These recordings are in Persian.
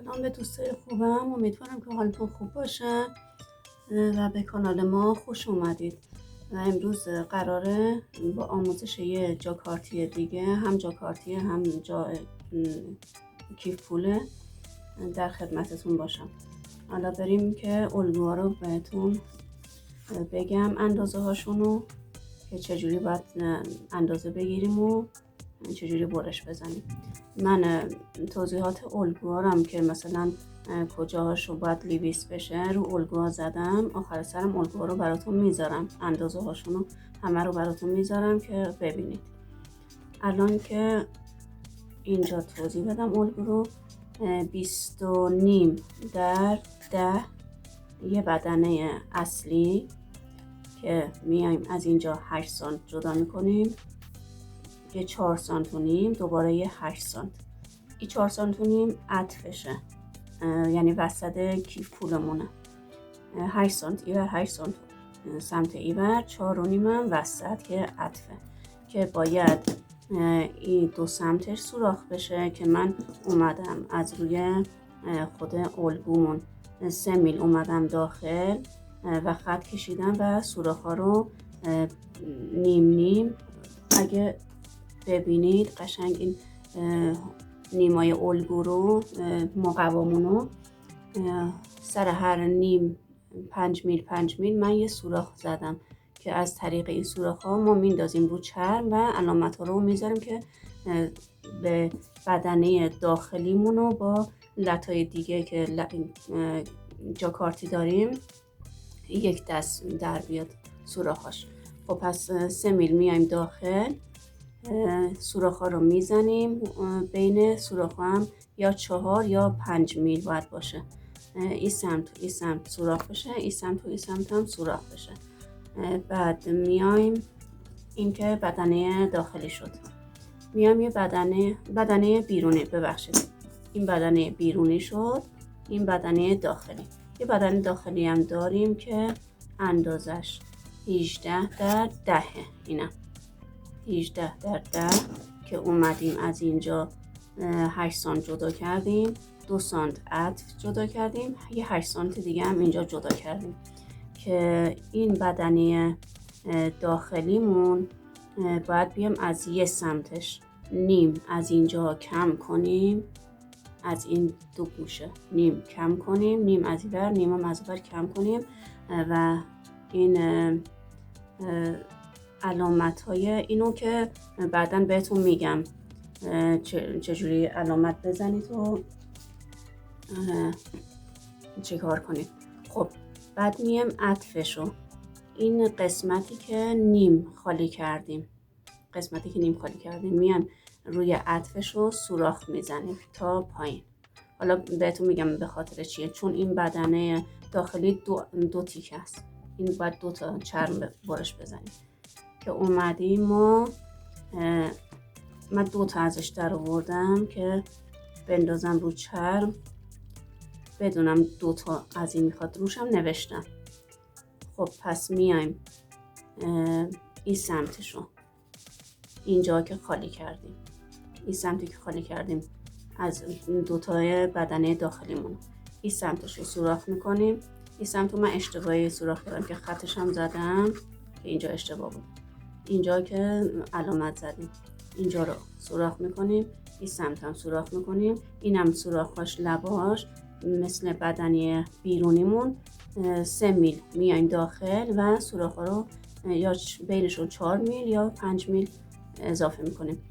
سلام به دوستای خوبم، امیدوارم که حالتون خوب باشه و به کانال ما خوش اومدید. و امروز قراره با آموزش یه جاکارتی دیگه، هم جاکارتی هم کیف پوله، در خدمتتون باشم. حالا بریم که الگوها رو بهتون بگم، اندازه هاشونو که چجوری باید اندازه بگیریم و چجوری برش بزنیم. من توضیحات الگوها رو هم که مثلا کجاهاش رو باید لیویس بشه رو الگوها زدم. آخر سرم الگوها رو براتون میذارم، اندازه هاشون همه رو براتون میذارم که ببینید. الان که اینجا توضیح بدم الگو رو، 20.5 در 10 یه بدنه اصلی که میایم از اینجا 8 سانت جدا میکنیم، یه 4 سانت و نیم، دوباره یه 8 سانت. این 4 سانت و نیم عطفشه، یعنی وسط کیف پولمونه. 8 سانت ایور، 8 سانت سمت ایور، 4 و نیم هم وسط که عطفه، که باید این دو سمتش سوراخ بشه. که من اومدم از روی خود الگومون 3 میل اومدم داخل و خط کشیدم و سوراخ ها رو نیم نیم، اگه ببینید قشنگ این نیمای الگو رو، مقوامونو سر هر نیم 5 میل 5 میل من یه سوراخ زدم که از طریق این سوراخ ها ما میندازیم رو چرم و علامت ها رو میذاریم که به بدنه داخلیمونو با لطای دیگه که جاکارتی داریم یک دست در بیاد سوراخاش. خب پس 3 میل میایم داخل، سوراخ ها رو میزنیم. بین سوراخ هم یا 4 یا 5 میل باید باشه. این سمت سوراخ بشه، این سمت هم سوراخ بشه. بعد میایم این که بدنه داخلی شد، میایم یه بدنه بیرونی، ببخشید این بدنه بیرونی شد، این بدنه داخلی. یه بدنه داخلی هم داریم که اندازش 18 در 10، اینم 18 در 10 که اومدیم از اینجا 8 سانت جدا کردیم، 2 سانت عطف جدا کردیم، یه 8 سانت دیگه هم اینجا جدا کردیم که این بدنه داخلیمون باید بیام از یه سمتش نیم از اینجا کم کنیم، از این دو گوشه نیم کم کنیم، نیم از اینور نیم هم از اونور کم کنیم و این علامت های اینو که بعداً بهتون میگم چجوری علامت بزنید و چه کار کنید. خب بعد میم عطفشو، این قسمتی که نیم خالی کردیم میان روی عطفشو سوراخ میزنیم تا پایین. حالا بهتون میگم به خاطر چیه، چون این بدنه داخلی دو تیکه است، این باید 2 تا چرم برش بزنیم که اومدیم. من 2 تا ازش در آوردم که بندازم رو چرم، بدونم 2 تا از این میخواد، روشم نوشتم. خب پس میایم این سمتشو، اینجا که خالی کردیم، این سمتی که خالی کردیم از 2 تای بدنه داخلیمون، این سمتشو سوراخ میکنیم. این سمتو من اشتباهی سوراخ کردم که خطش هم زدم که اینجا اشتباه بود، اینجا که علامت زدیم اینجا رو سوراخ میکنیم، این سمت هم سوراخ میکنیم. اینم سوراخاش لباش مثل بدنه بیرونیمون 3 میل میایم داخل و سوراخ رو یا بینشون 4 میل یا 5 میل اضافه میکنیم.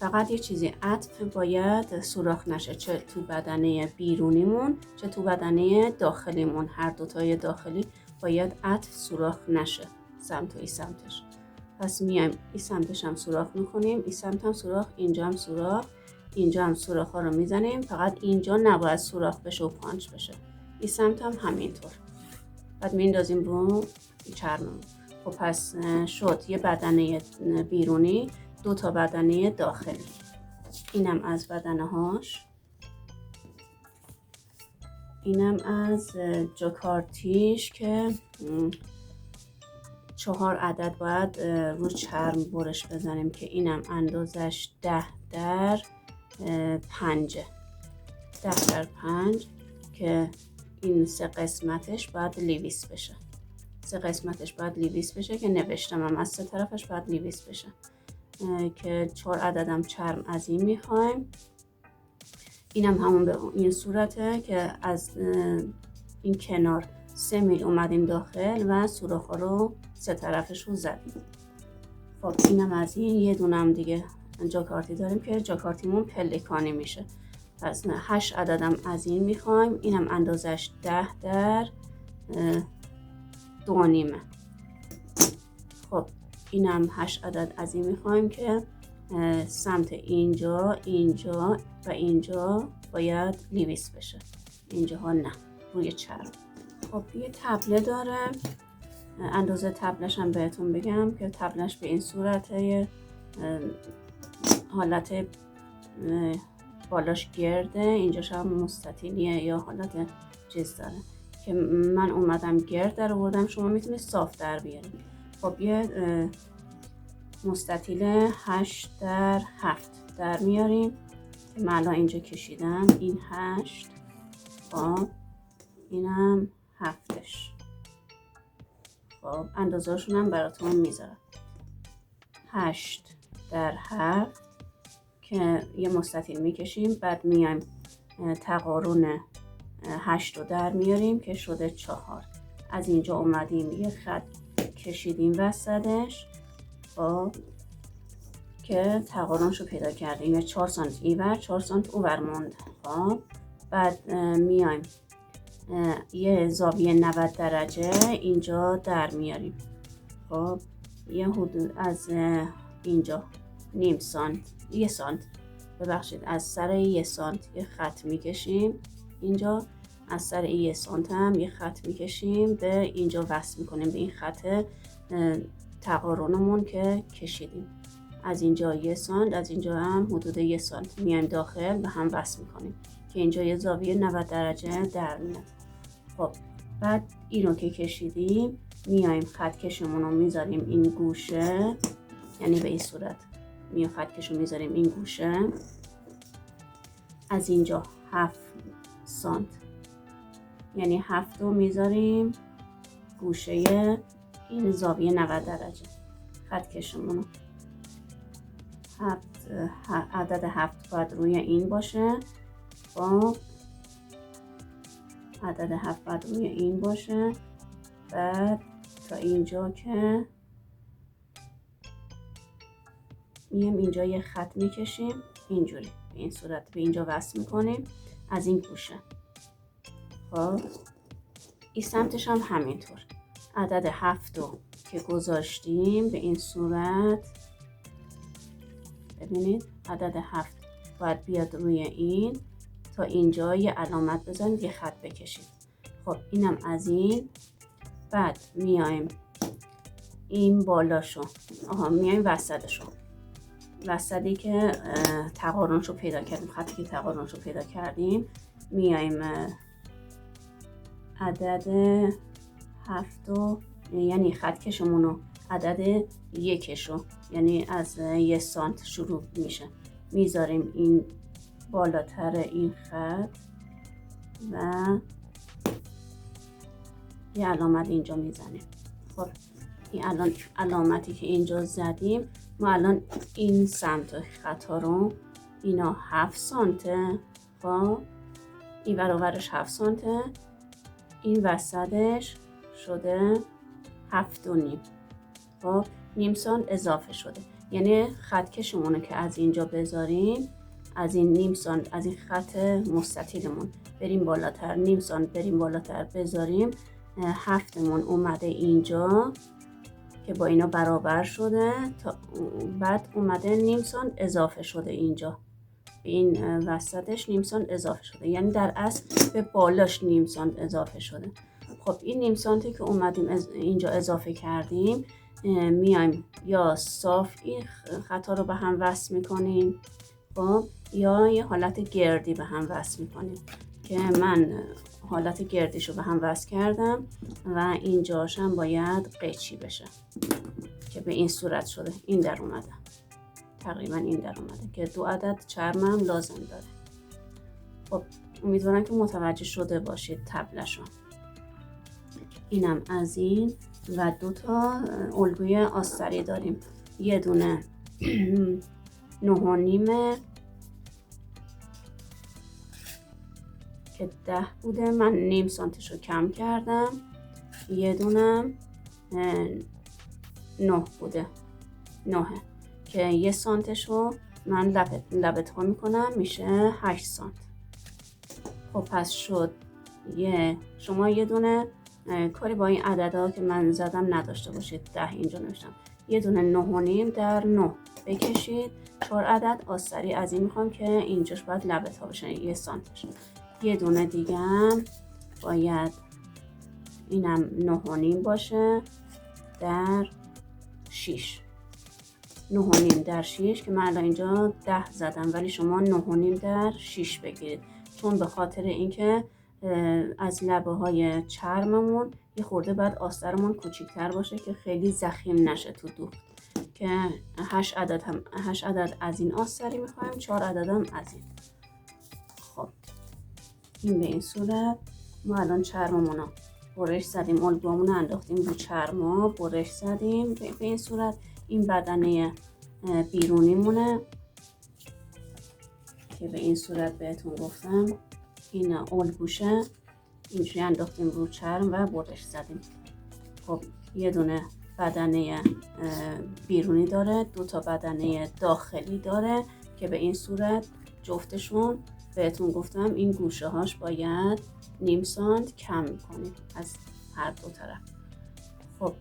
فقط یه چیزی، عطف باید سوراخ نشه، چه تو بدنه بیرونیمون چه تو بدنه داخلیمون، هر دوتای داخلی باید عطف سوراخ نشه، سمت و این سمتش. پس میایم این سمتش هم سوراخ میکنیم، این سمت هم سوراخ، اینجا هم سوراخ، اینجا هم سوراخ ها رو میزنیم. فقط اینجا نباید سوراخ بشه و پانچ بشه، این سمت هم همینطور. بعد میندازیم رو چرممون. خب پس شد یه بدنه بیرونی، 2 تا بدنه داخلی. اینم از بدنه هاش، اینم از جاکارتیش که 4 عدد باید رو چرم برش بزنیم که اینم اندازش 10 در 5. 10×5 که این 3 قسمتش باید لیویس بشه. 3 قسمتش باید لیویس بشه که نوشتم هم از 3 طرفش باید لیویس بشه که 4 عددم چرم از این میخوایم. اینم همون به این صورته که از این کنار 3 میل اومدیم داخل و سوراخ‌ها رو 3 طرفش رو زدیم. خب اینم از این. یه دونم دیگه جاکارتی داریم که جاکارتیمون پلکانی میشه. پس 8 عددم از این میخوایم. اینم اندازش 10×2.5. خب اینم 8 عدد از این میخوایم که سمت اینجا، اینجا و اینجا باید لیویس بشه. اینجاها نه، روی چرم. خب یه تبله داره. اندازه تبلش هم بهتون بگم که تبلش به این صورته، حالت بالاش گرده، اینجاش هم مستطیلیه یا حالت چیز داره که من اومدم گرد در آوردم. شما میتونید صاف در بیارید. خب یه مستطیل 8×7 در میاریم که من الان اینجا کشیدم. این 8، خب اینم 7ش. خب اندازه‌شون هم براتون میذارم. 8×7 که یه مستطیل میکشیم، بعد میایم تقارن 8 رو در میاریم که شده 4. از اینجا اومدیم یه خط کشیدیم وسطش، خب که تقارنشو پیدا کردیم. یه 4 سانتی اینور 4 سانتی اونور موند. خب بعد میایم یه زاویه 90 درجه اینجا در میاریم. خب یه حدود از اینجا نیم سانت، 1 سانت ببخشید، از سر 1 سانت یه خط میکشیم. اینجا از سر 1 سانت هم یه خط میکشیم، به اینجا وصل میکنیم به این خط تقارنمون که کشیدیم. از اینجا 1 سانت، از اینجا هم حدود 1 سانت میایم داخل به هم وصل میکنیم که اینجا یه زاویه 90 درجه در میاد. خب بعد اینو که کشیدیم میایم خط کشمون رو میذاریم این گوشه، یعنی به این صورت میایم خط کشو میذاریم این گوشه. از اینجا 7 سانت، یعنی 7 رو میذاریم گوشه این زاویه 90 درجه. خط کشمون رو عدد 7 باید روی این باشه. خب عدد 7 باید روی این باشه. بعد تا اینجا که میایم اینجا یه خط میکشیم اینجوری به این صورت به اینجا وصل میکنیم از این گوشه. خب این سمتش هم همینطور عدد 7 رو که گذاشتیم به این صورت، ببینید عدد 7 باید بیاد روی این تا اینجا یه علامت بزنید، یه خط بکشید. خب اینم از این. بعد میایم این بالاشو، میایم وسطشو، وسطی که تقارنشو پیدا کردیم، خطی که تقارنشو پیدا کردیم، میایم عدد 7 رو، یعنی خط کشمونو عدد 1شو، یعنی از 1 سانت شروع میشه، میذاریم این بالاتر این خط و یه علامت اینجا میزنیم. خب این الان علامتی که اینجا زدیم، ما الان این سمت خطا رو، اینا 7 سانته، خب این برابرش 7 سانته، این وسطش شده 7.5. خب نیم سانت اضافه شده، یعنی خط کشمونه که از اینجا بذاریم، از این نیم سانت از این خط مستطیلمون بریم بالاتر، نیم سانت بریم بالاتر بذاریم، 7مون اومده اینجا که با اینا برابر شده، تا بعد اومده نیم سانت اضافه شده اینجا به این وسطش نیم سانت اضافه شده، یعنی در اصل به بالاش نیم سانت اضافه شده. خب این نیم سانتی که اومدیم اینجا اضافه کردیم، میایم یا صاف این خطا رو به هم وصل میکنیم، خب یا یه حالت گردی به هم وصل میکنیم که من حالت گردیشو به هم وصل کردم و اینجاش هم باید قیچی بشه که به این صورت شده، این در اومده، تقریبا این در اومده که 2 عدد چرمم لازم داره. خب امیدوارم که متوجه شده باشید تبلشو. اینم از این و 2 تا الگوی آستری داریم. یه دونه 9.5 که 10 بوده، من نیم سانتش رو کم کردم. یه دونم 9 بوده، 9 که 1 سانتش رو من لبت ها میکنم، میشه 8 سانت. خب پس شد شما یه دونه کاری با این عددها که من زدم نداشته باشید. 10 اینجا نوشتم، یه دونه 9.5 در 9 بکشید. 4 عدد آستری از این میخوام که اینجاش باید لبت ها بشن 1 سانتش. یه دونه دیگه هم باید اینم 9.5 باشه در 6. 9.5 در 6 که من الان اینجا 10 زدم، ولی شما 9.5 در 6 بگیرید، چون به خاطر اینکه از لبه های چرممون یه خورده بعد آسترمون کوچیک‌تر باشه که خیلی ضخیم نشه تو دوخت. که 8 عدد از این آستری میخوایم، 4 عدد هم از این. خب این به این صورت. ما الان چرممون رو برش زدیم، الگوامون رو انداختیم رو چرما، برش زدیم به این صورت. این بدنه بیرونی مونه که به این صورت بهتون گفتم. این الگوشه، اینجوری انداختیم رو چرم و برش زدیم. خب یه دونه بدنه بیرونی داره، 2 تا بدنه داخلی داره که به این صورت جفتشون بهتون گفتم این گوشه هاش باید نیم سانت کم کنیم از هر 2 طرف. خب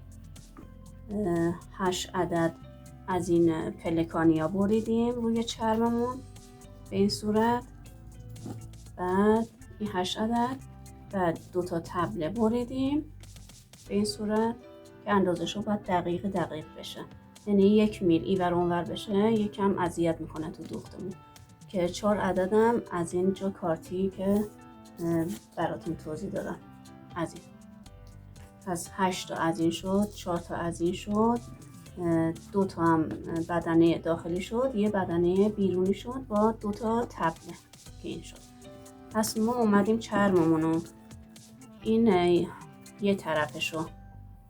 8 عدد از این پلکانیا بریدیم روی چرممون به این صورت. بعد این 8 عدد بعد 2 تا تبله بریدیم به این صورت که اندازش رو باید دقیق بشه، یعنی 1 میل اینور اونور بشه. یکم اذیت میکنه تو دوختمون. که 4 عددم از اینجا کارتی که براتون توضیح دادم از این. پس 8 تا از این شد، 4 تا از این شد، 2 تا هم بدنه داخلی شد، یه بدنه بیرونی شد با 2 تا تبله که این شد. پس ما اومدیم چرممونو این یه طرفشو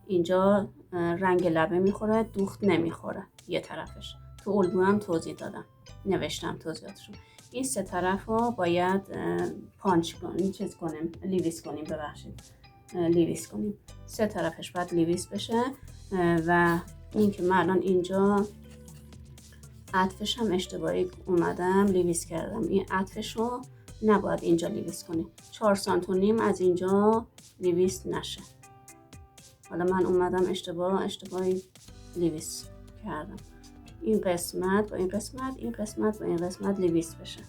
اینجا رنگ لبه میخوره، دوخت نمیخوره یه طرفش. تو الگو هم توضیح دادم، نوشتم توضیحاتشو. این 3 طرف رو باید پانچ کنیم، لیویس کنیم، لیویس کنیم. 3 طرفش باید لیویس بشه. و این که من الان اینجا عطفش هم اشتباهی اومدم لیویس کردم، این عطفش رو نباید اینجا لیویس کنیم. 4 سانت و نیم از اینجا لیویس نشه. حالا من اومدم اشتباهی لیویس کردم. این قسمت با این قسمت، این قسمت با این قسمت لیویس بشه.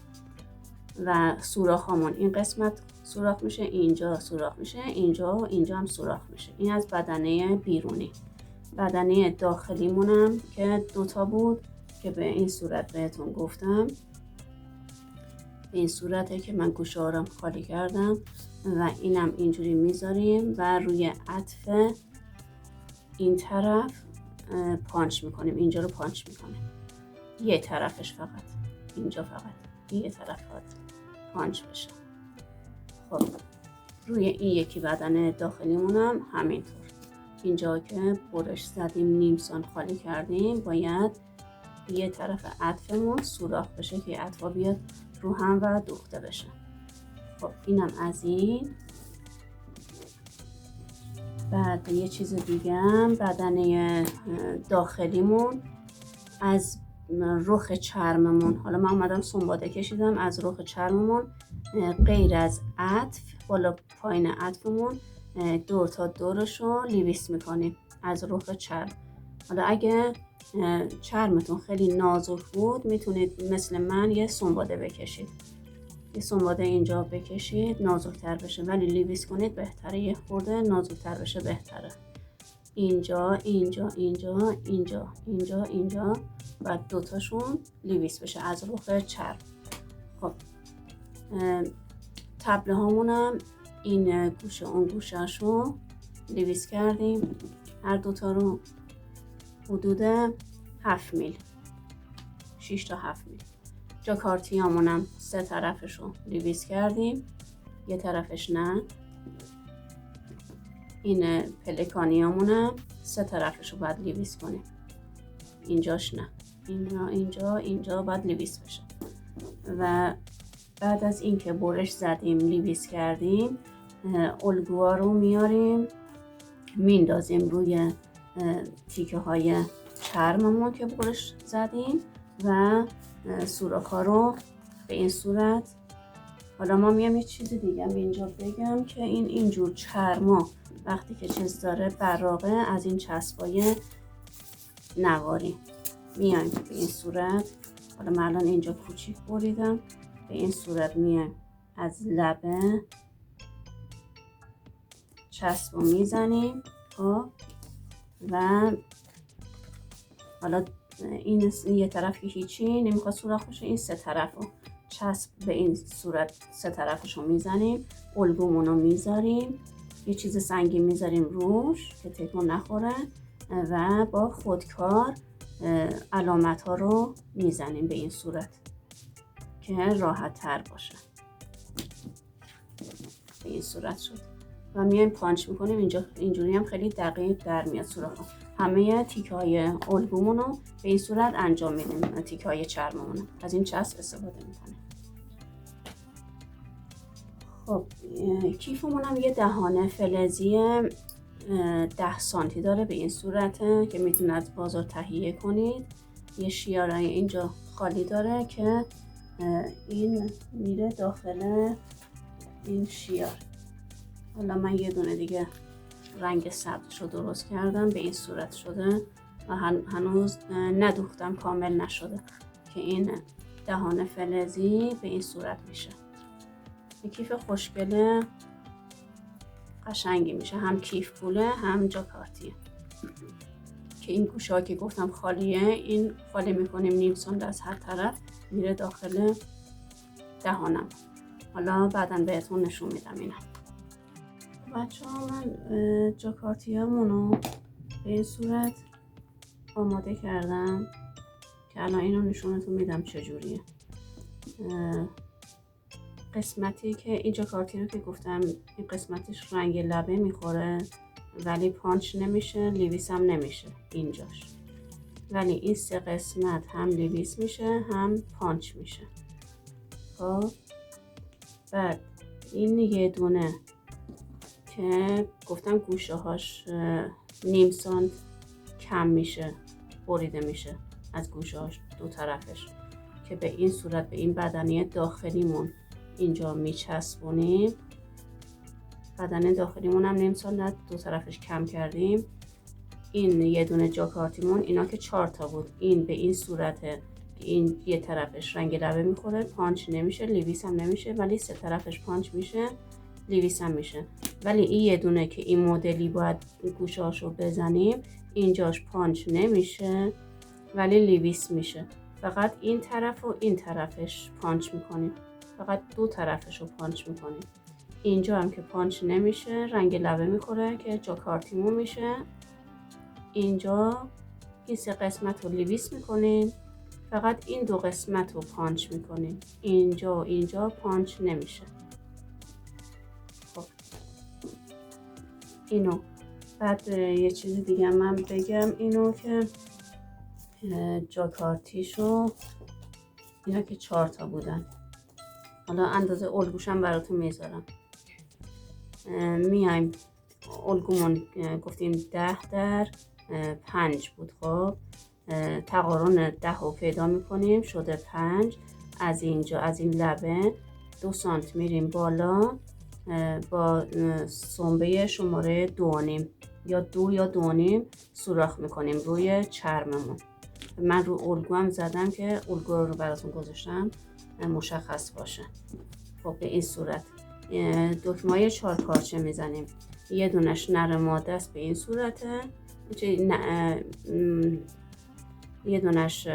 و سوراخ هامون این قسمت سوراخ میشه، اینجا سوراخ میشه، اینجا و اینجا هم سوراخ میشه. این از بدنه بیرونی. بدنه داخلیمونم که 2 تا بود که به این صورت بهتون گفتم. به این صورته که من گوشه هارم خالی کردم و اینم اینجوری میذاریم و روی عطف این طرف پانچ میکنیم. اینجا رو پانچ میکنیم، یه طرفش فقط، اینجا فقط یه طرف فقط پانچ بشه. خب روی این یکی بدن داخلیمونم همینطور. اینجا که برش زدیم نیم سانت خالی کردیم، باید یه طرف عطفمون سوراخ بشه که عطفا بیاد رو هم و دوخته بشه. خب اینم از این. بعد یه چیز دیگه هم بدنه داخلیمون از رخ چرممون، حالا من اومدم سنباده کشیدم از رخ چرممون، غیر از عطف بالا پایین عطفمون دور تا دورش رو لیویس میکنیم از رخ چرم. حالا اگه چرمتون خیلی نازک بود میتونید مثل من یه سنباده بکشید، یه سنباده اینجا بکشید نازکتر بشه، ولی لیویس کنید بهتره، یه خورده نازکتر بشه بهتره. اینجا اینجا اینجا اینجا اینجا اینجا و 2 تاشون لیویس بشه از رخ چرم. خب تبله هامونم این گوشه اون گوشهش رو لیویس کردیم، هر 2 تا رو حدود 7 میل، 6 تا 7 میل. جاکارتیامونم 3 طرفش رو لیویس کردیم، یه طرفش نه. این پلکانیامونم 3 طرفش رو باید لیویس کنیم، اینجاش نه، اینجا باید لیویس بشه. و بعد از اینکه برش زدیم لیویس کردیم، الگوها رو میاریم میندازیم روی تیکه های چرممون که برش زدیم و سوراخ‌ها رو به این صورت. حالا ما میام یه چیز دیگه اینجا بگم که اینجور چرما وقتی که چیز داره براقه، از این چسبای نواری میایم به این صورت. حالا من الان اینجا کوچیک بریدم، به این صورت میایم از لبه چسب رو میزنیم و حالا این یه طرفی هیچی نمیخواد سوراخ بشه، این 3 طرف رو چسب به این صورت 3 طرفش رو میزنیم، الگومون رو میذاریم، یه چیز سنگین میذاریم روش که تکون نخوره و با خودکار علامت ها رو میزنیم به این صورت که راحت تر باشه. به این صورت شد و میایم پانچ میکنیم. اینجوری هم خیلی دقیق در میاد سوراخ. همه تیکه های الگومون رو به این صورت انجام میدیم، تیکه های چرممون از این چسب استفاده میکنیم. خب کیفمون هم یه دهانه فلزی 10 سانتی داره به این صورته که میتونید از بازار تهیه کنید. یه شیارای اینجا خالی داره که این میره داخل این شیار. حالا من یه دونه دیگه رنگ سبزش رو درست کردم، به این صورت شده و هنوز ندوختم، کامل نشده که این دهان فلزی به این صورت میشه. یه کیف خوشگله قشنگی میشه، هم کیف پوله هم جاکارتیه که این گوشه ها که گفتم خالیه، این خالی میکنیم نیم سانت از هر طرف میره داخل دهانم. حالا بعدا بهتون نشون میدم اینا. بچه ها من جاکارتیامونو به این صورت آماده کردم که الان اینو نشونتون میدم چجوریه. قسمتی که این جاکارتی رو که گفتم این قسمتش رنگ لبه میخوره ولی پانچ نمیشه، لیویس هم نمیشه اینجاش، ولی این 3 قسمت هم لیویس میشه هم پانچ میشه. خب بعد این یه دونه که گفتم گوشه هاش نیم سانت کم میشه، بریده میشه از گوشه هاش 2 طرفش که به این صورت به این بدنه داخلیمون اینجا میچسبونیم. بدنه داخلیمون هم نیم سانت 2 طرفش کم کردیم. این یه دونه جاکارتیمون اینا که 4 تا بود، این به این صورته که این یه طرفش رنگ لبه میخوره، پانچ نمیشه، لیویس هم نمیشه، ولی 3 طرفش پانچ میشه، لیویس هم میشه. ولی این یه دونه که این مدلی باید گوشاشو بزنیم، اینجاش پانچ نمیشه ولی لیویس میشه. فقط این طرف و این طرفش پانچ میکنیم، فقط 2 طرفش رو پانچ میکنیم. اینجا هم که پانچ نمیشه، رنگ لبه میخوره که جاکارتیمون میشه. اینجا این 3 قسمت رو لیویس میکنیم، فقط این 2 قسمت رو پانچ میکنیم. اینجا و اینجا پانچ نمیشه. خب اینو بعد یه چیز دیگه من بگم، اینو که جاکارتیشو اینا که 4 تا بودن، حالا اندازه الگوشم براتون میذارم. میایم الگومون گفتیم 10 در 5 بود. خب تقارن 10 رو پیدا میکنیم، شده 5. از اینجا از این لبه 2 سانت میریم بالا با سنبه شماره 2.5 یا 2 یا 2.5 سوراخ میکنیم روی چرممون. من رو الگو هم زدم که الگو رو براتون گذاشتم مشخص باشه. خب به این صورت دکمه‌های 4 پارچه میزنیم. یه دونش نر ماده است به این صورته، یه دونش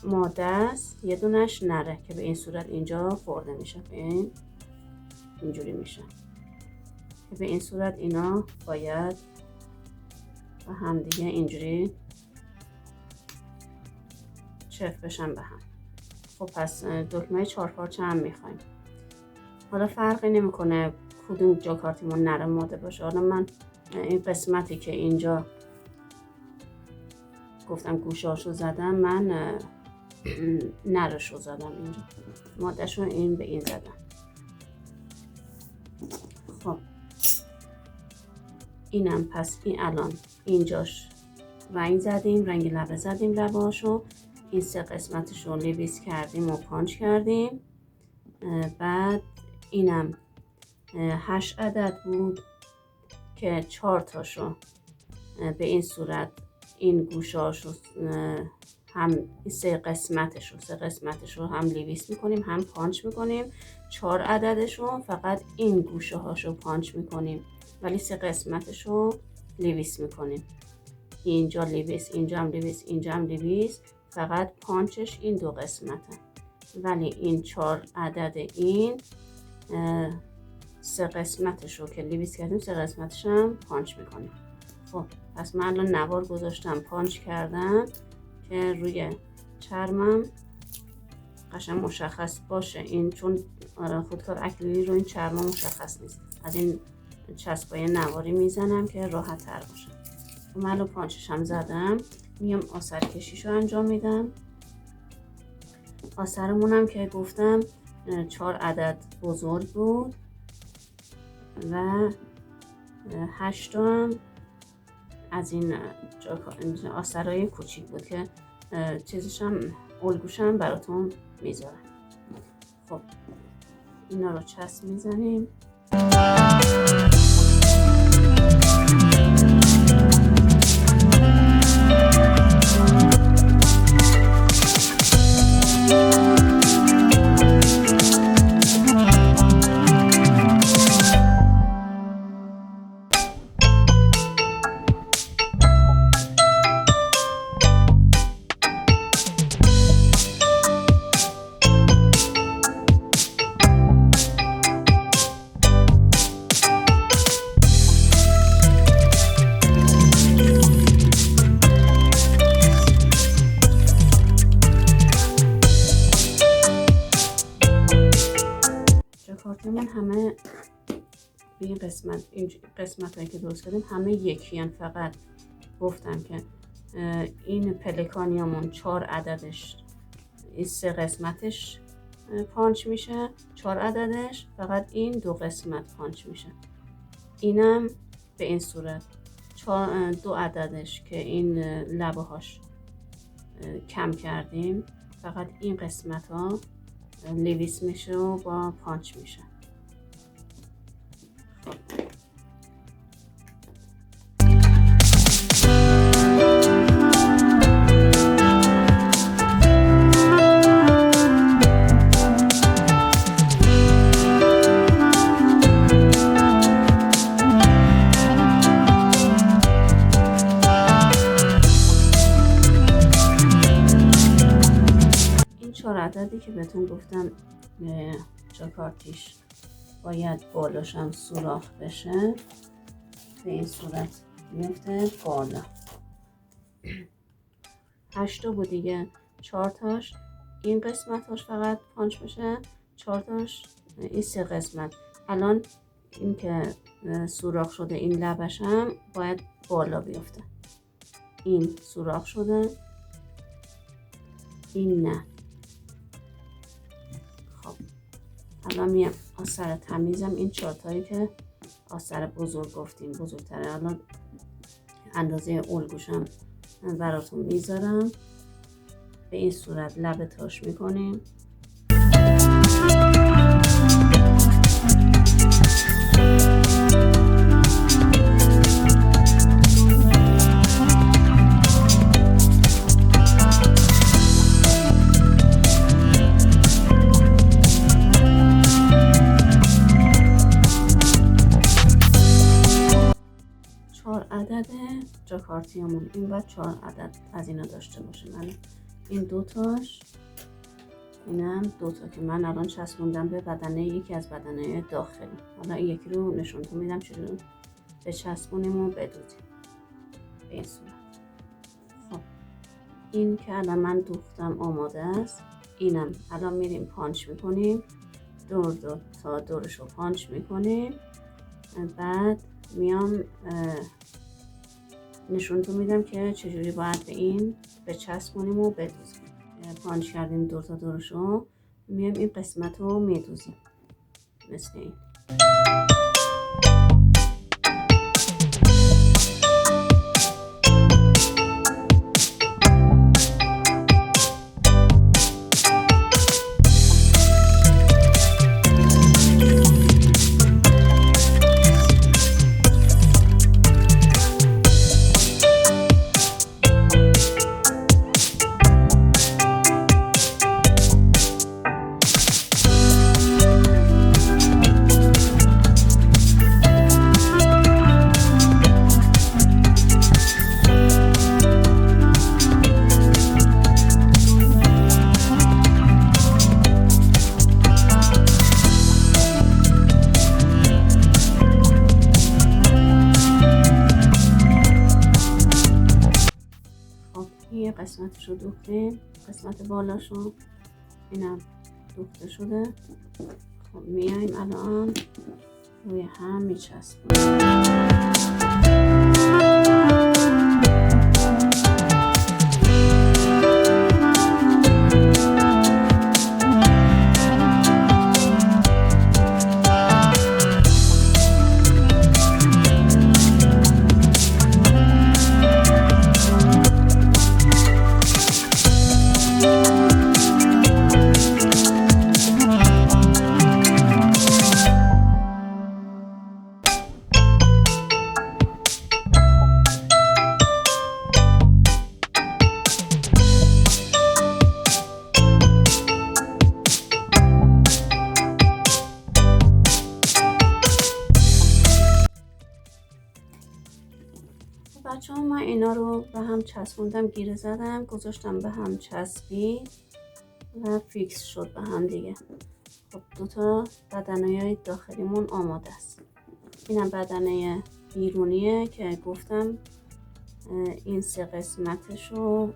ماده است، یه دونش نره که به این صورت اینجا خورده میشه، اینجوری میشه که به این صورت اینا باید و هم دیگه اینجوری چفت بشن به هم. خب پس دکمه 4 پارچه هم میخوایم. حالا فرقی نمیکنه کدوم جاکارتیمون نره ماده باشه. حالا من این قسمتی که اینجا گفتم گوشاشو زدم، من نرشو زدم، اینجا مادهشو این به این زدم. خب اینم پس این الان اینجاش رنگ زدیم، رنگ لبه زدیم لبهاشو، این 3 قسمتشو لیویس کردیم و پانچ کردیم. بعد اینم 8 عدد بود که 4 تاشو به این صورت این گوشاشو هم 3 قسمتشو هم لیویس میکنیم هم پانچ میکنیم. 4 عددشو فقط این گوشه هاشو پانچ میکنیم ولی 3 قسمتشو لیویس میکنیم. اینجا لیویس، اینجا هم لیویس، اینجا هم لیویس، فقط پانچش این 2 قسمته. ولی این 4 عدد این 3 قسمتشو که لیویس کردیم 3 قسمتش هم پانچ میکنیم. خب پس من الان نوار گذاشتم، پانچ کردم که روی چرمم قشنگ مشخص باشه. این چون خودکار اکریلیک رو این چرم مشخص نیست، از این چسبای نواری میزنم که راحت تر باشه. من الان پانچش هم زدم، میام آثر کشیشو انجام میدم. آثرمونم که گفتم 4 عدد بزرگ بود و 8 هم از این آثرهای کوچیک بود که چیزشم الگوشم براتون میذارم. خب اینا رو چسب میزنیم. من همه به این قسمت هایی که درست کردیم همه یکی هن. فقط گفتم که این پلکانیامون 4 عددش این 3 قسمتش پانچ میشه، 4 عددش فقط این 2 قسمت پانچ میشه. اینم به این صورت 2 عددش که این لبه هاش کم کردیم فقط این قسمت ها لیویس میشه و با پانچ میشه. این 4 عددی که بهتون گفتم جاکارتیش باید بالاش هم سوراخ بشه، به این صورت میفته بالا. 8 بود دیگه، 4 تاش این قسمتاش فقط پانچ بشه، 4 تاش این 3 قسمت. الان این که سوراخ شده این لبش هم باید بالا بیفته. این سوراخ شده، این نه. خب الان میام آثر تمیزم، این 4 تایی که آثر بزرگ گفتیم بزرگتره، الان اندازه الگوشم براتون میذارم. به این صورت لبه تاش میکنیم. عدد جاکارتیامون این باید 4 عدد از اینا داشته باشه. من این 2 تاش، اینم 2 تا که من الان چسبوندم به بدنه یکی از بدنه داخلی. حالا این یکی رو نشونتون میدم چجوری بچسبونیم و بدوزیم به این صورت. خب این که الان من دوختم آماده است. اینم الان میریم پانچ میکنیم، دور تا دورش رو پانچ میکنیم. بعد میام نشونتون میدم که چجوری باید به این بچسبونیم و بدوزیم. پانچ کردیم دور تا دورش رو، میام این قسمت رو میدوزیم مثل این. یه قسمتش رو دوختیم، قسمت بالاشو اینم دوخته شده. خب میایم الان روی هم میچسبونیم. بچه ها من اینا رو به هم چسبوندم، گیره زدم، گذاشتم به هم چسبی و فیکس شد به هم دیگه. خب دوتا بدنه داخلیمون آماده است. اینم بدنه بیرونیه که گفتم این سه قسمتش رو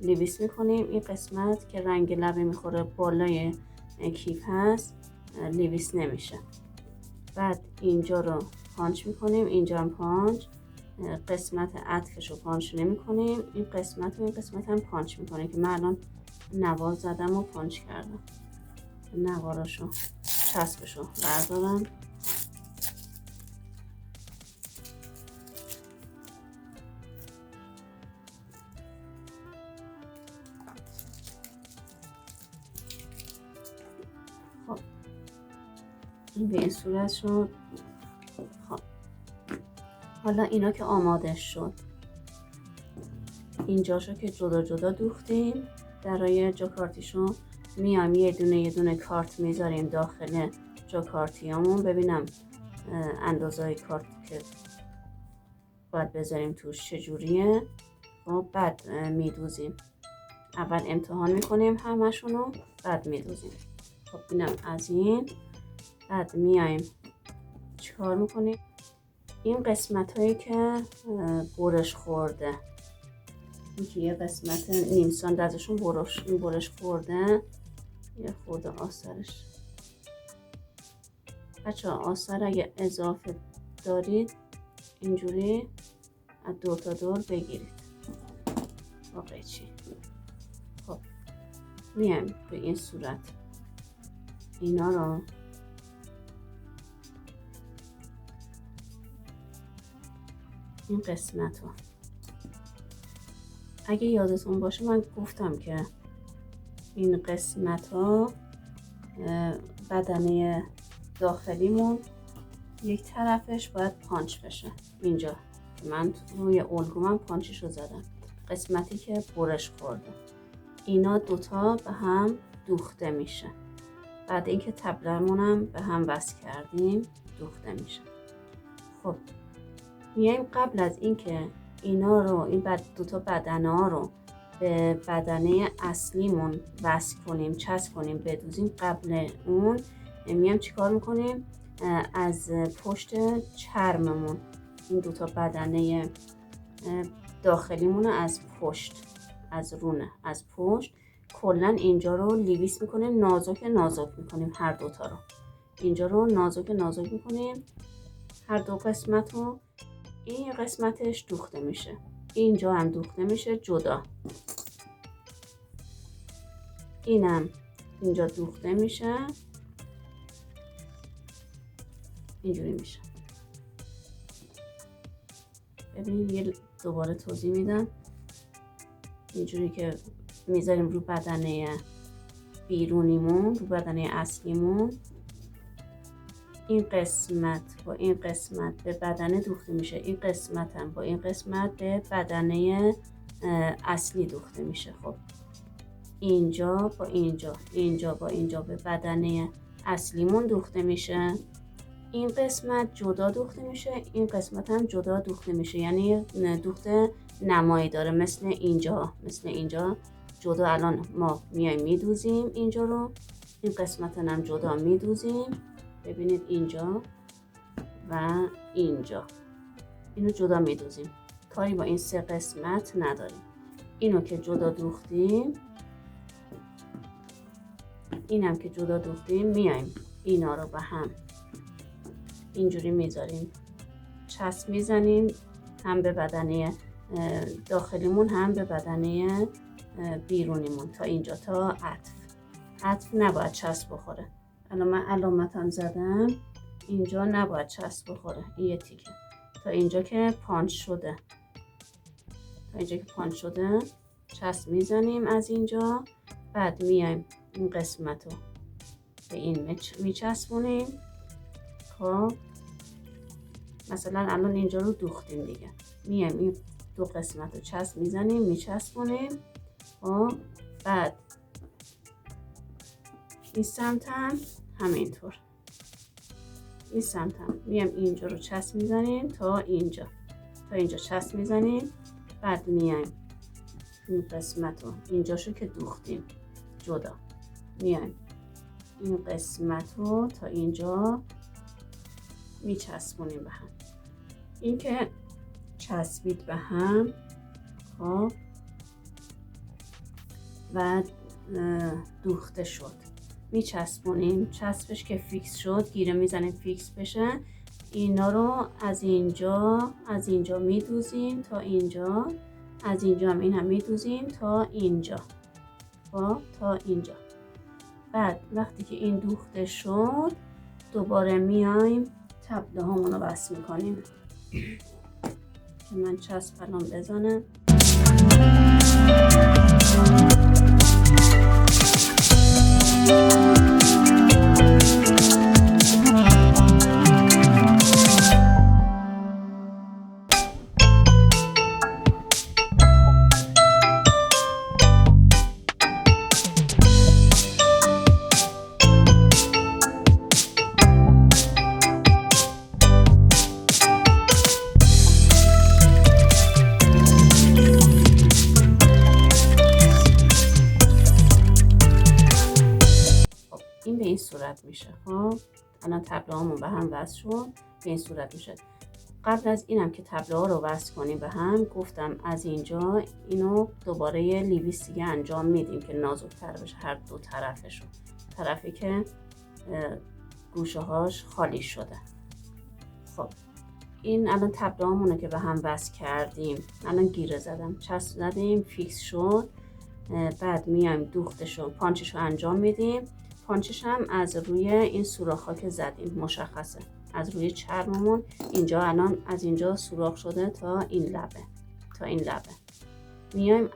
لیویس میکنیم. این قسمت که رنگ لبه میخوره بالای کیف هست لیویس نمیشه. بعد اینجا رو پانچ میکنیم، اینجا هم پانچ. قسمت عطفش رو پانچ نمی کنیم، این قسمت و این قسمت هم پانچ میکنیم که من الان نوار زدم و پانچ کردم. نواراشو چسبشو بردارم. خب این به این صورت شد. خب حالا اینا که آماده شد، اینجاشو که جدا جدا دوختیم، درای جاکارتیشو میام یه دونه کارت میذاریم داخل جاکارتیامون. ببینم اندازه کارت که باید بذاریم توش چجوریه. و بعد میدوزیم. اول امتحان میکنیم همشونو، بعد میدوزیم. خب اینم از این. بعد میایم چیکار میکنیم؟ این قسمت هایی که برش خورده، این که یه قسمت نیم سانت ازشون برش خورده، یه خورده آثارش. بچه ها آثار اگه اضافه دارید اینجوری از دور تا دور بگیرید با قیچی. خب میایم به این صورت اینا رو این قسمت رو، اگه یادتون باشه من گفتم که این قسمت ها بدنه داخلیمون یک طرفش باید پانچ بشه. اینجا من روی الگومم پانچش رو زدم، قسمتی که برش خورده اینا دوتا به هم دوخته میشه. بعد اینکه تبلمونم به هم وصل کردیم دوخته میشه. خب میایم قبل از اینکه اینا رو این دوتا بدنه ها رو به بدنه اصلیمون وصل کنیم، چسب کنیم، بدوزیم، قبل اون میایم چیکار میکنیم؟ از پشت چرممون این دوتا بدنه داخلیمون از پشت، از رونه، از پشت کلا اینجا رو لیویس میکنیم، نازک نازک میکنیم هر دوتا رو. اینجا رو نازک نازک میکنیم هر دو قسمت رو. این قسمتش دوخته میشه، اینجا هم دوخته میشه جدا. اینم اینجا دوخته میشه، اینجوری میشه. ببینید یه دوباره توضیح میدم. اینجوری که میذاریم رو بدنه بیرونیمون، رو بدنه اصلیمون، این قسمت با این قسمت به بدنه دوخته میشه، این قسمت هم با این قسمت به بدنه اصلی دوخته میشه. خب اینجا با اینجا، اینجا با اینجا به بدنه اصلیمون دوخته میشه. این قسمت جدا دوخته میشه، این قسمت هم جدا دوخته میشه، یعنی دوخته نمایی داره مثل اینجا، مثل اینجا جدا. الان ما میایم میدوزیم اینجا رو، این قسمت هم جدا میدوزیم. ببینید اینجا و اینجا، اینو جدا میدوزیم، کاری با این سه قسمت نداریم. اینو که جدا دوختیم، اینم که جدا دوختیم، میایم اینا رو به هم اینجوری میذاریم، چسب میزنیم، هم به بدنه داخلیمون هم به بدنه بیرونیمون تا اینجا، تا عطف. عطف نباید چسب بخوره. الان من علامتم زدم، اینجا نباید چسب بخوره، این یه تیکه تا اینجا که پانچ شده، تا اینجا که پانچ شده چسب میزنیم از اینجا. بعد میایم این قسمت رو به این میچسبونیم. خب مثلا الان اینجا رو دوختیم دیگه، میایم این دو قسمت رو چسب میزنیم، میچسبونیم. خب بعد این سمت هم همینطور، این سمت هم میایم اینجا رو چسب میزنیم تا اینجا، تا اینجا چسب میزنیم. بعد میایم این قسمت رو، اینجاشو که دوختیم جدا، میایم این قسمت رو تا اینجا میچسبونیم به هم. این که چسبید به هم، خب و دوخته شد، میچسبونیم. چسبش که فیکس شد، گیره میزنیم فیکس بشه. اینا رو از اینجا میدوزیم تا اینجا، از اینجا هم این هم میدوزیم تا اینجا، تا اینجا. بعد وقتی که این دوخته شد، دوباره میایم تبله هامون رو بس میکنیم که من چسب الان بزنم. این به این صورت میشه. خب الان تبله هامون به هم وصل شد، به این صورت میشه. قبل از اینم که تبله ها رو وصل کنیم به هم، گفتم از اینجا اینو دوباره یه لیویس دیگه انجام میدیم که نازک‌تر بشه هر دو طرفشو، طرفی که گوشه هاش خالی شده. خب این الان تبله هامونو که به هم وصل کردیم، الان گیره زدم، چسب زدیم، فیکس شد. بعد میایم دوختشو، پانچشو انجام میدیم. پانچش هم از روی این سوراخ‌ها که زدیم مشخصه، از روی چرممون اینجا الان از اینجا سوراخ شده تا این لبه، تا این لبه. میایم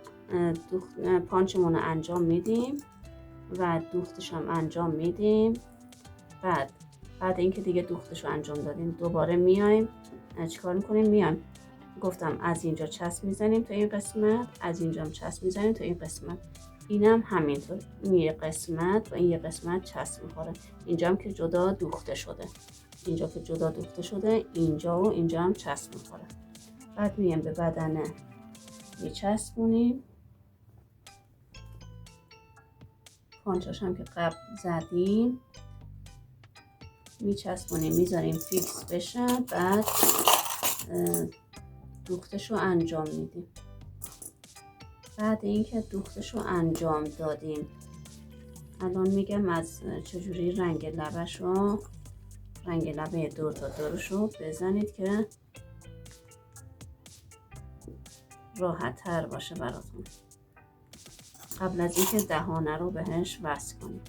پانچمون رو انجام میدیم و دوختش هم انجام میدیم. بعد اینکه دیگه دوختش رو انجام دادیم، دوباره میایم چیکار میکنیم؟ میایم گفتم از اینجا چسب میزنیم تا این قسمت، از اینجا هم چسب میزنیم تا این قسمت. اینم همینطور، این یه قسمت و این یه قسمت چسب میخوره. اینجا هم که جدا دوخته شده، اینجا که جدا دوخته شده، اینجا و اینجا هم چسب میخوره. بعد میایم به بدنه میچسبونیم. پانچاش هم که قبل زدیم میچسبونیم، میذاریم فیکس بشه. بعد دوختش رو انجام میدیم. بعد اینکه دوختش رو انجام دادیم الان میگم از چجوری رنگ لبش رو، رنگ لبه دور تا دورش رو بزنید که راحت تر باشه براتون، قبل از اینکه دهانه رو بهش وصل کنیم.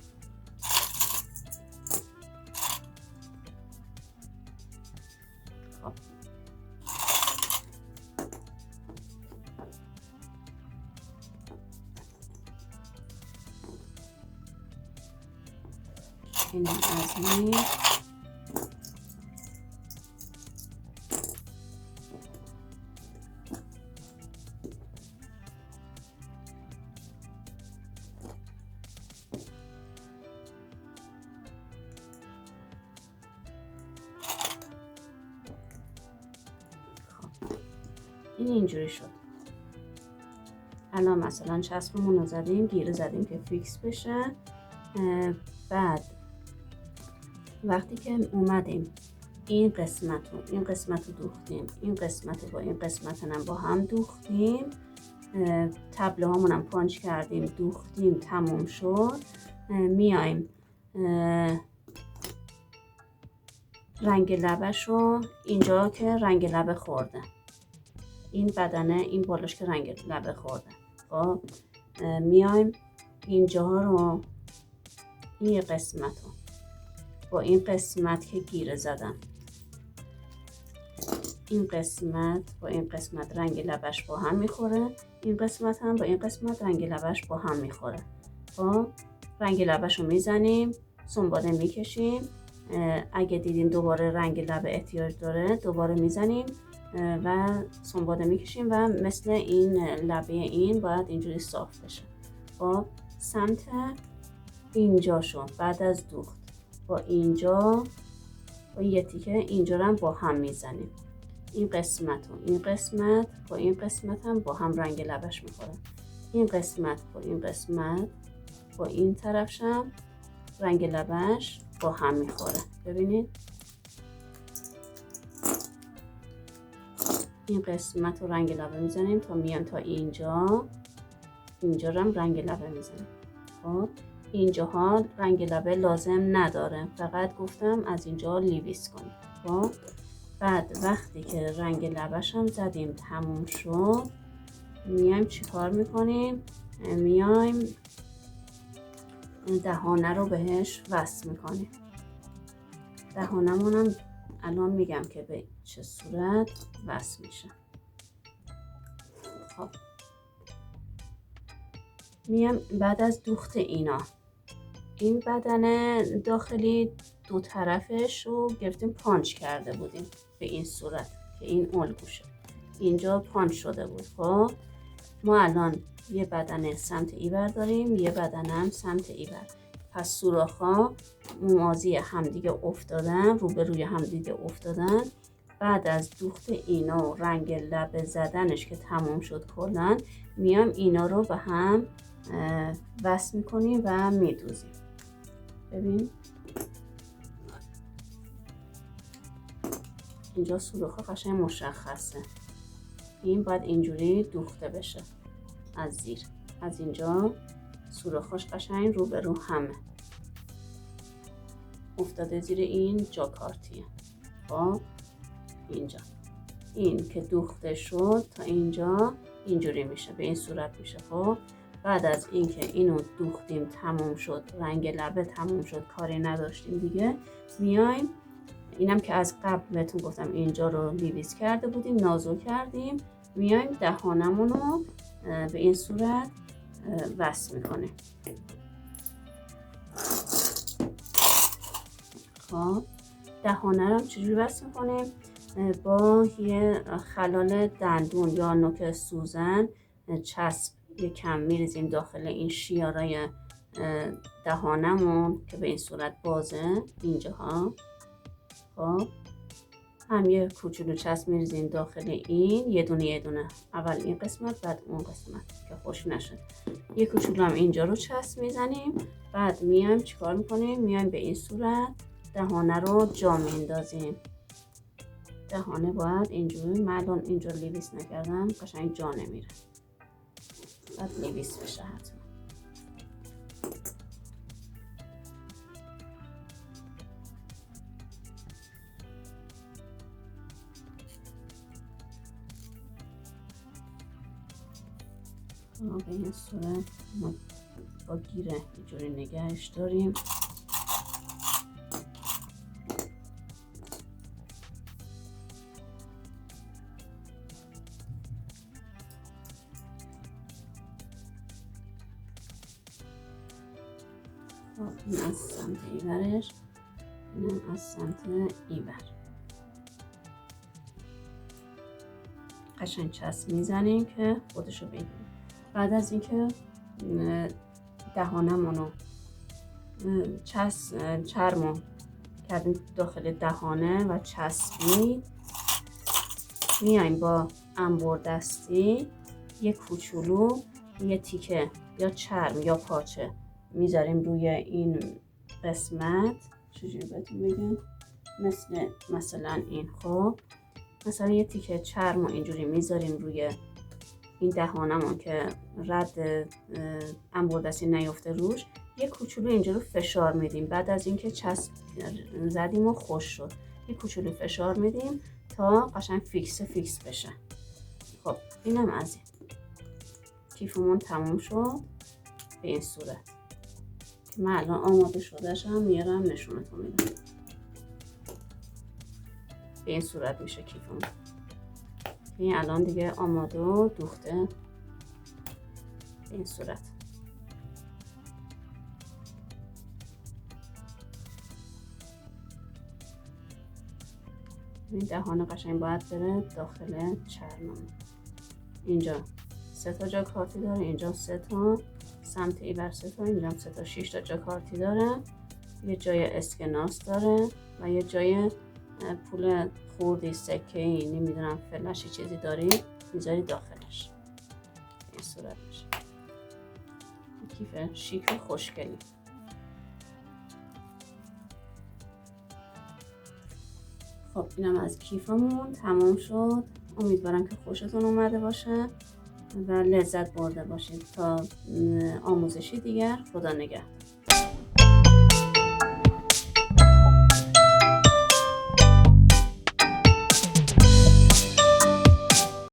خب این از این اینجوری شد. الان مثلا چسبمون رو زدیم، گیره زدیم که فیکس بشه. بعد وقتی که اومدیم این قسمت رو دوختیم، این قسمت رو با این قسمت هم با هم دوختیم، تبله هامون هم پانچ کردیم، دوختیم، تموم شد. میایم رنگ لبش رو اینجا که رنگ لبه خورده، این بدنه این بالاش که رنگ لبه خورده، خب میایم اینجا رو، این قسمت رو با این قسمت که گیره زدم، این قسمت با این قسمت رنگ لبش با هم میخوره، این قسمت هم با این قسمت رنگ لبش با هم میخوره. خب رنگ لبش رو میزنیم، سنباده میکشیم، اگه دیدیم دوباره رنگ لب احتیاج داره دوباره میزنیم و سنباده میکشیم و مثل این لبه این باید اینجوری صاف بشه. خب سمت اینجا شو بعد از دوخت با اینجا با یه تیکه اینجا هم با هم میزنیم، این قسمت و این قسمت با این قسمت هم با هم رنگ لبش میخوره، این قسمت با این قسمت با این طرفش هم رنگ لبش با هم میخوره. ببینید این قسمت رو رنگ لبه میزنیم تا میان تا اینجا، اینجا هم رنگ لبه میزنیم. خب اینجاها رنگ لبه لازم نداره، فقط گفتم از اینجا لیویس کنیم. خب بعد وقتی که رنگ لبش هم زدیم تموم شد، میایم چیکار میکنیم؟ میایم دهانه رو بهش وصل میکنیم. دهانمون هم الان میگم که به چه صورت وصل میشه. خب میام بعد از دوخت اینا، این بدن داخلی دو طرفش رو گرفتیم پانچ کرده بودیم به این صورت که این الگوشه، اینجا پانچ شده بود. خب ما الان یه بدن سمت ایور داریم، یه بدن هم سمت ایور، پس سوراخ‌ها موازی همدیگه افتادن، روبروی همدیگه افتادن. بعد از دوخت اینا و رنگ لب زدنش که تموم شد کلا، میام اینا رو به هم وصل میکنیم و میدوزیم. ببین اینجا سوراخ‌ها قشنگ مشخصه، این باید اینجوری دوخته بشه از زیر، از اینجا سوراخ‌هاش قشنگ روبرو همه افتاده زیر این جاکارتیه. خب اینجا این که دوخته شد تا اینجا اینجوری میشه، به این صورت میشه. خب بعد از اینکه اینو دوختیم تموم شد، رنگ لبه تموم شد، کاری نداشتیم دیگه، میایم اینم که از قبل بهتون گفتم اینجا رو لیویس کرده بودیم، نازو کردیم، میایم دهانمون رو به این صورت وصل میکنیم. خب دهانه رو چجوری وصل میکنیم؟ با یه خلال دندون یا نوک سوزن چسب یکم میریزیم داخل این شیارای دهانمون که به این صورت بازه اینجاها. خب هم یه کوچولو چسب میریزیم داخل این، یه دونه یه دونه، اول این قسمت بعد اون قسمت که خوش نشه. یه کوچولو هم اینجا رو چسب میزنیم. بعد میایم چیکار میکنیم؟ میایم به این صورت دهانه رو جا میندازیم. دهانه باید اینجوری، من الان اینجا لیویس نکردم قشنگ جا نمیره. بعد لیویس بشه حتما. به این صورت ما با گیره اینجوری نگهش داریم. این از سمت ایورش، این از سمت ایور. قشنگ چسب میزنیم که خودشو بگیریم. بعد از اینکه دهانمونو چرمو کردیم داخل دهانه و چسبید، میایم با انبر دستی یه کوچولو یه تیکه یا چرم یا پاچه میذاریم روی این قسمت. چجوری بهتون بگم؟ مثلا این. خب مثلا یه تیکه چرم رو اینجوری میذاریم روی این دهانمون که رد انبر دستی نیفته روش. یه کوچولو اینجوری فشار میدیم. بعد از اینکه چسب زدیم و خوش شد، یه کوچولو فشار میدیم تا قشنگ فیکس بشه. خب اینم از این. کیفمون تموم شد به این صورت که من الان آماده شدهشم میارم نشونتون میدم. به این صورت میشه کیفمون. این الان دیگه آماده و دوخته به این صورت. این دهانه قشنگ باید بره داخل چرممون. اینجا 3 تا جاکارتی داره، اینجا 3 تا، سمت ایور 3 تا، اینجا 3 تا، 6 تا جاکارتی داره. یه جای اسکناس داره و یه جای پول خوردی، سکه‌ای، نمیدونم فلاشی چیزی داری میذاری داخلش. این صورت میشه کیف شیک و خوشگلی. خب اینم از کیفمون تمام شد. امیدوارم که خوشتون اومده باشه و لذت برده باشید. تا آموزشی دیگر، خدا نگهدار.